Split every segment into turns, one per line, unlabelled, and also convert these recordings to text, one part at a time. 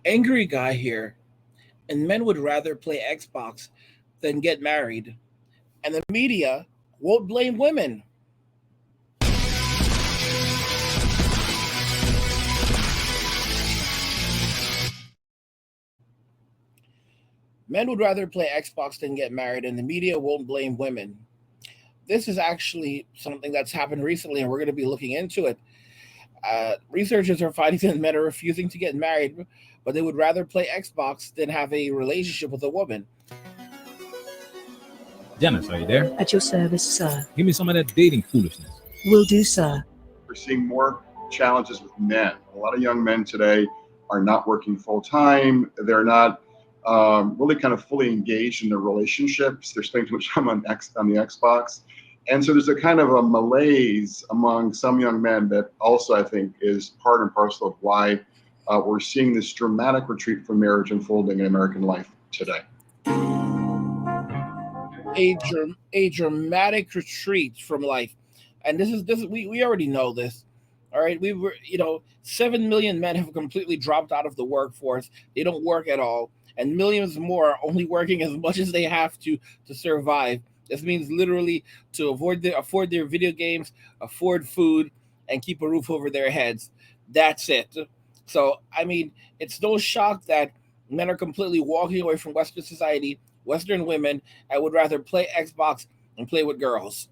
Angry guy here, and men would rather play Xbox than get married, and the media won't blame women. Men would rather play Xbox than get married, and the media won't blame women. This is actually something that's happened recently, and we're going to be looking into it. Researchers are finding that men are refusing to get married, but they would rather play Xbox than have a relationship with a woman.
Janice, are you there?
At your service, sir.
Give me some of that dating foolishness.
Will do, sir.
We're seeing more challenges with men. A lot of young men today are not working full time. They're not really kind of fully engaged in their relationships. They're spending too much time on the Xbox. And so there's a kind of a malaise among some young men that also, I think, is part and parcel of why we're seeing this dramatic retreat from marriage unfolding in American life today.
A dramatic retreat from life, and this is we already know this. All right, 7 million men have completely dropped out of the workforce. They don't work at all, and millions more are only working as much as they have to survive. This means literally to afford their video games, afford food, and keep a roof over their heads. That's it. So, I mean, it's no shock that men are completely walking away from Western society, Western women, and would rather play Xbox and play with girls.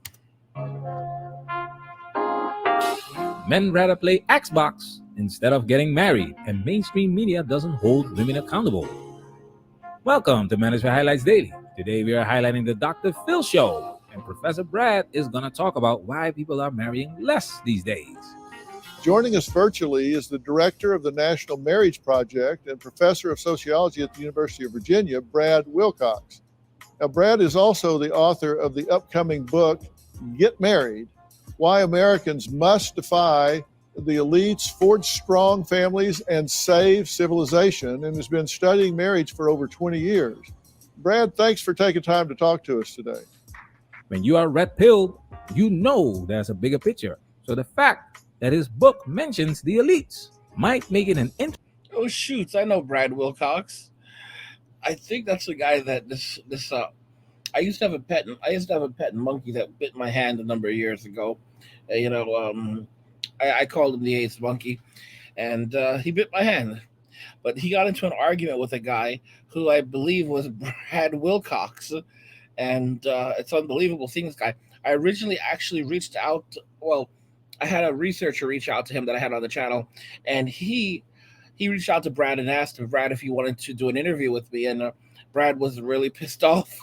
Men rather play Xbox instead of getting married, and mainstream media doesn't hold women accountable. Welcome to Manosphere Highlights Daily. Today we are highlighting the Dr. Phil Show, and Professor Brad is going to talk about why people are marrying less these days.
Joining us virtually is the director of the National Marriage Project and professor of sociology at the University of Virginia, Brad Wilcox. Now, Brad is also the author of the upcoming book, Get Married: Why Americans Must Defy the Elites, Forge Strong Families, and Save Civilization, and has been studying marriage for over 20 years. Brad, thanks for taking time to talk to us today.
When you are red-pilled, you know there's a bigger picture. So the fact that his book mentions the elites might make it an interesting.
Oh shoots! I know Brad Wilcox. I think that's the guy that this. I used to have a pet monkey that bit my hand a number of years ago. I called him the AIDS monkey, and he bit my hand. But he got into an argument with a guy who I believe was Brad Wilcox, and it's unbelievable seeing this guy. I originally actually reached out. I had a researcher reach out to him that I had on the channel, and he reached out to Brad and asked Brad if he wanted to do an interview with me, and Brad was really pissed off,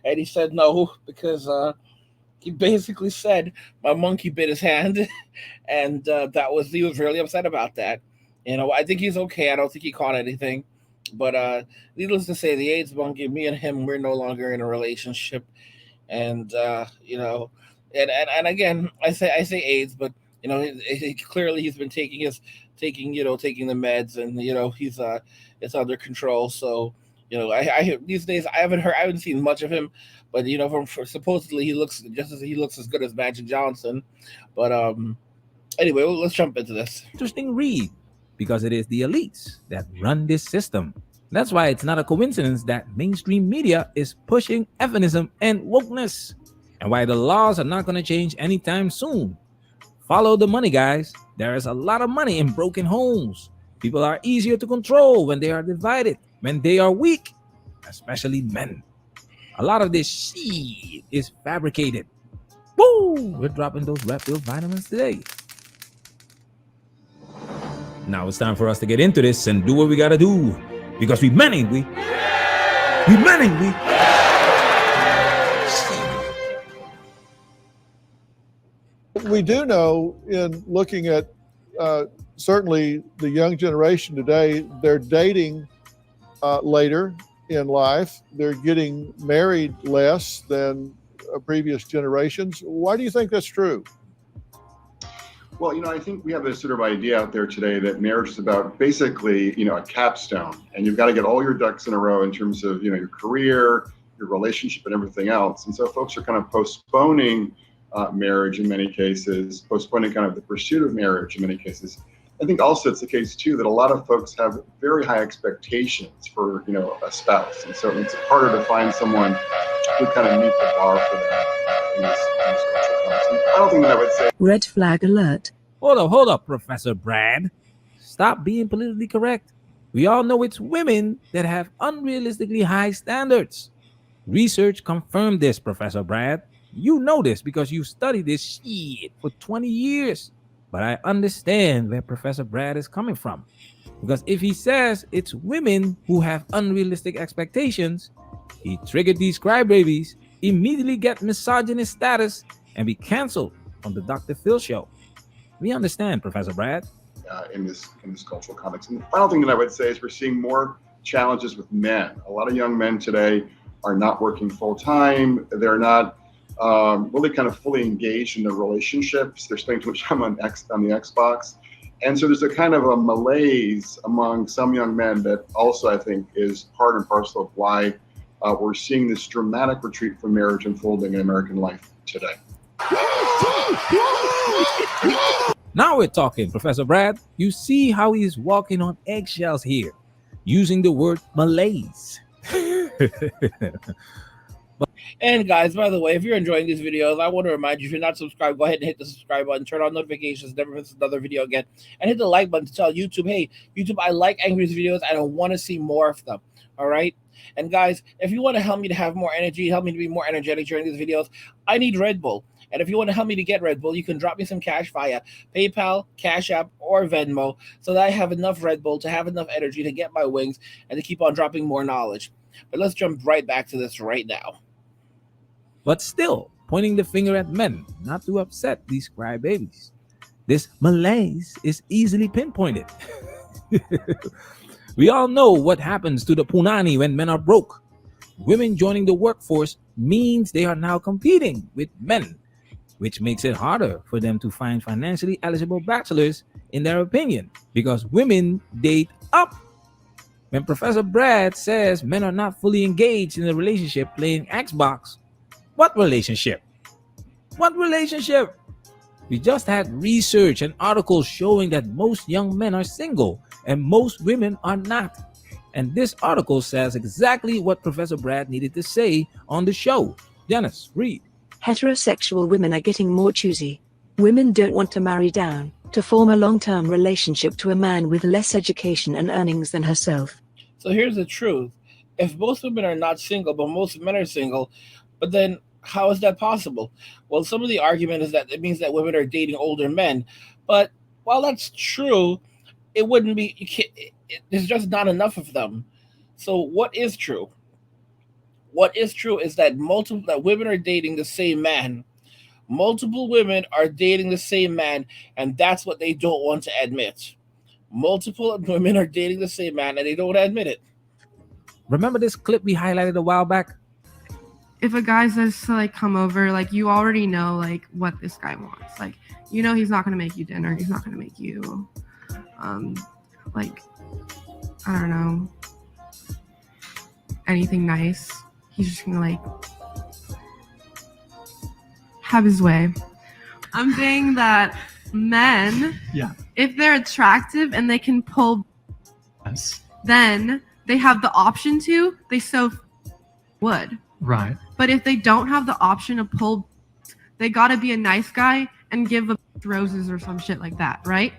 and he said no because he basically said my monkey bit his hand, and he was really upset about that. I think he's okay. I don't think he caught anything, but needless to say, the AIDS monkey, me and him, we're no longer in a relationship, and and again, I say AIDS, but clearly he's been taking the meds, and he's it's under control. So I these days I haven't seen much of him, but supposedly he looks as good as Magic Johnson. But anyway, let's jump into this.
Interesting read, because it is the elites that run this system. That's why it's not a coincidence that mainstream media is pushing feminism and wokeness, and why the laws are not going to change anytime soon. Follow the money, guys. There is a lot of money in broken homes. People are easier to control when they are divided, when they are weak, especially men. A lot of this shit is fabricated. Woo! We're dropping those red pill vitamins today. Now it's time for us to get into this and do what we gotta do, because we manning.
We do know, in looking at certainly the young generation today, they're dating later in life. They're getting married less than previous generations. Why do you think that's true?
Well, I think we have this sort of idea out there today that marriage is about basically, a capstone, and you've got to get all your ducks in a row in terms of, your career, your relationship, and everything else. And so folks are kind of postponing marriage in many cases, postponing kind of the pursuit of marriage in many cases. I think also it's the case too that a lot of folks have very high expectations for a spouse, and so it's harder to find someone who kind of meet the bar for that in this cultural context. I don't think that I would say.
Red flag alert.
Hold up, Professor Brad. Stop being politically correct. We all know it's women that have unrealistically high standards. Research confirmed this, Professor Brad. You know this because you studied this shit for 20 years. But I understand where Professor Brad is coming from. Because if he says it's women who have unrealistic expectations, he triggered these crybabies, immediately get misogynist status, and be canceled from the Dr. Phil show. We understand, Professor Brad.
In this cultural context. And the final thing that I would say is we're seeing more challenges with men. A lot of young men today are not working full time. They're not really kind of fully engaged in their relationships. They're spending too much time on the Xbox. And so there's a kind of a malaise among some young men that also I think is part and parcel of why we're seeing this dramatic retreat from marriage unfolding in American life today.
Now we're talking, Professor Brad. You see how he's walking on eggshells here, using the word malaise.
And guys, by the way, if you're enjoying these videos, I want to remind you, if you're not subscribed, go ahead and hit the subscribe button, turn on notifications, never miss another video again, and hit the like button to tell YouTube, hey, YouTube, I like Angry's videos and I want to see more of them. All right? And guys, if you want to help me to have more energy, help me to be more energetic during these videos, I need Red Bull. And if you want to help me to get Red Bull, you can drop me some cash via PayPal, Cash App, or Venmo so that I have enough Red Bull to have enough energy to get my wings and to keep on dropping more knowledge. But let's jump right back to this right now.
But still, pointing the finger at men, not to upset these crybabies. This malaise is easily pinpointed. We all know what happens to the punani when men are broke. Women joining the workforce means they are now competing with men, which makes it harder for them to find financially eligible bachelors, in their opinion, because women date up. When Professor Brad says men are not fully engaged in a relationship playing Xbox, what relationship? What relationship? We just had research and articles showing that most young men are single and most women are not. And this article says exactly what Professor Brad needed to say on the show. Janice, read.
Heterosexual women are getting more choosy. Women don't want to marry down to form a long-term relationship to a man with less education and earnings than herself.
So here's the truth. If most women are not single, but most men are single, but then how is that possible? Well, some of the argument is that it means that women are dating older men. But while that's true, it wouldn't be, there's just not enough of them. So what is true? What is true is that that women are dating the same man. Multiple women are dating the same man, and that's what they don't want to admit. Multiple women are dating the same man, and they don't admit it.
Remember this clip we highlighted a while back?
If a guy says to like come over, like you already know like what this guy wants. Like, you know, he's not gonna make you dinner. He's not gonna make you, like, I don't know, anything nice. He's just gonna like have his way. I'm saying that men, if they're attractive and they can pull, then they have the option to. They so would.
Right.
But if they don't have the option to pull, they gotta be a nice guy and give a roses or some shit like that, right?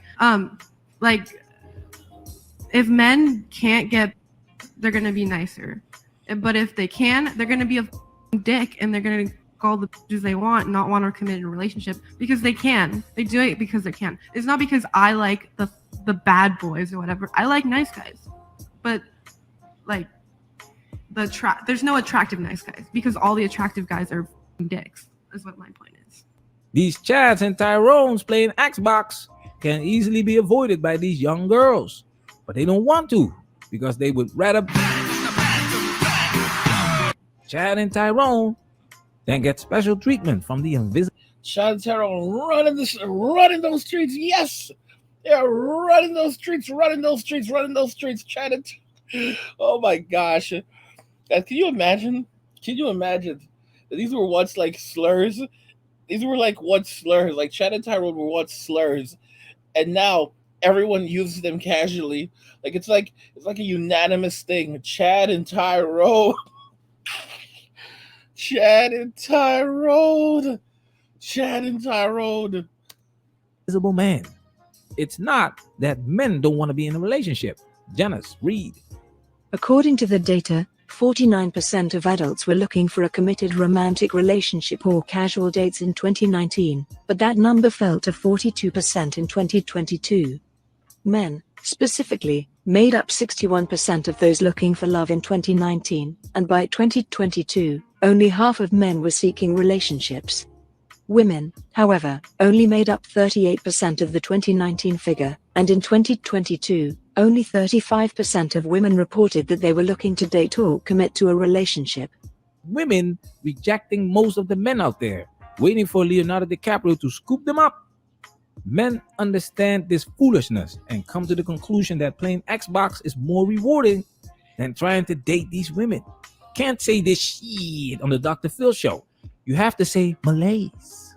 Like if men can't get, they're gonna be nicer. But if they can, they're gonna be a dick and they're gonna all the bitches they want, not want to commit in a relationship because they can. They do it because they can. It's not because I like the bad boys or whatever. I like nice guys, but like there's no attractive nice guys because all the attractive guys are dicks. Is what my point is.
These Chads and Tyrones playing Xbox can easily be avoided by these young girls, but they don't want to because they would rather Chad and Tyrone then get special treatment from the invisible.
Chad and Tyrone running those streets. Yes, they're running those streets. Chad and oh my gosh, guys, can you imagine? That these were once like slurs? These were like once slurs. Like Chad and Tyrone were once slurs, and now everyone uses them casually. It's like a unanimous thing. Chad and Tyrone. Chad and Tyrone. Chad and Tyrone.
Visible man. It's not that men don't want to be in a relationship. Janice, read.
According to the data, 49% of adults were looking for a committed romantic relationship or casual dates in 2019, but that number fell to 42% in 2022. Men, specifically, made up 61% of those looking for love in 2019, and by 2022, only half of men were seeking relationships. Women, however, only made up 38% of the 2019 figure, and in 2022, only 35% of women reported that they were looking to date or commit to a relationship.
Women rejecting most of the men out there, waiting for Leonardo DiCaprio to scoop them up. Men understand this foolishness and come to the conclusion that playing Xbox is more rewarding than trying to date these women. Can't say this shit on the Dr. Phil show. You have to say malaise.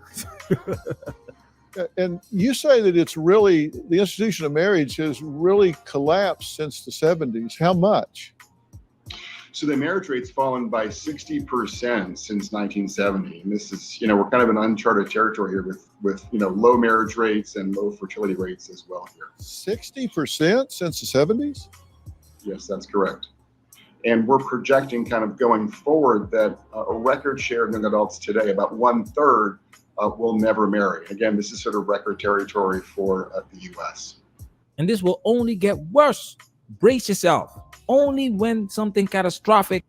And you say that it's really, the institution of marriage has really collapsed since the 70s. How much?
So the marriage rate's fallen by 60% since 1970. And this is, we're kind of in uncharted territory here with low marriage rates and low fertility rates as well here.
60% since the 70s?
Yes, that's correct. And we're projecting kind of going forward that a record share of young adults today, about 1/3, will never marry. Again, this is sort of record territory for the U.S.
And this will only get worse. Brace yourself. Only when something catastrophic.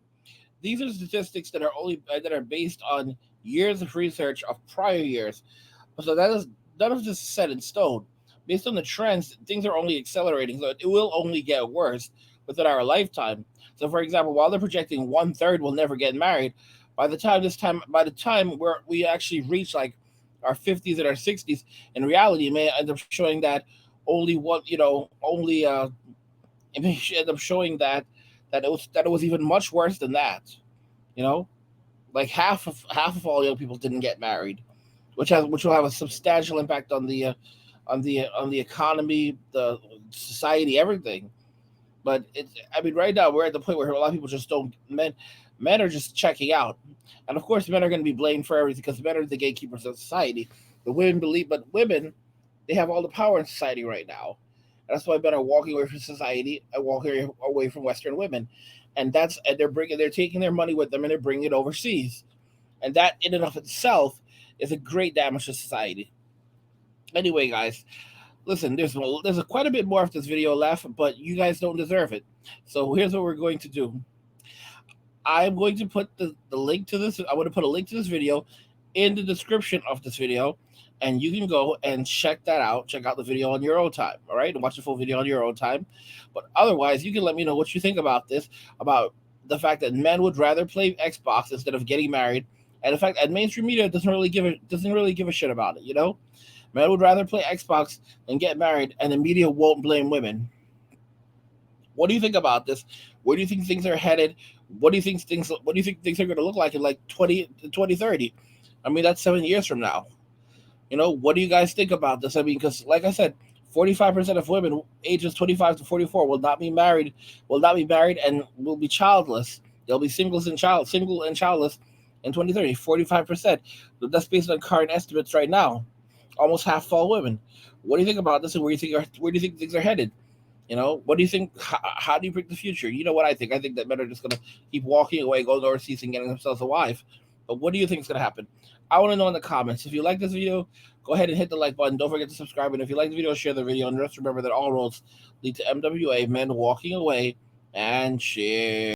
These are statistics that are based on years of research of prior years. So none of this is set in stone. Based on the trends, things are only accelerating. So it will only get worse within our lifetime. So, for example, while they're projecting 1/3 will never get married, by the time we actually reach like our 50s and our 60s, in reality, it may end up showing that it may end up showing that it was even much worse than that. Like half of all young people didn't get married, which will have a substantial impact on the economy, the society, everything. But right now we're at the point where a lot of people just don't. Men are just checking out, and of course, men are going to be blamed for everything because men are the gatekeepers of society. But women, they have all the power in society right now. And that's why men are walking away from society and walking away from Western women, and they're taking their money with them and they're bringing it overseas, and that in and of itself is a great damage to society. Anyway, guys, listen, there's quite a bit more of this video left, but you guys don't deserve it. So here's what we're going to do. I'm going to put the link to this. I'm going to put a link to this video in the description of this video, and you can go and check that out. Check out the video on your own time, all right? And watch the full video on your own time. But otherwise, you can let me know what you think about this, about the fact that men would rather play Xbox instead of getting married, and the fact that mainstream media doesn't really give a shit about it. Men would rather play Xbox than get married, and the media won't blame women. What do you think about this? Where do you think things are headed? What do you think things are going to look like in like 2030? That's 7 years from now. What do you guys think about this? Because like I said, 45% of women ages 25 to 44 will not be married, and will be childless. They'll be single and childless in 2030. 45%. That's based on current estimates right now. Almost half all women. What do you think about this, and where do you think things are headed? What do you think? How do you predict the future? You know what I think? I think that men are just going to keep walking away, going overseas, and getting themselves a wife. But what do you think is going to happen? I want to know in the comments. If you like this video, go ahead and hit the like button. Don't forget to subscribe. And if you like the video, share the video. And just remember that all roads lead to MWA, men walking away, and share.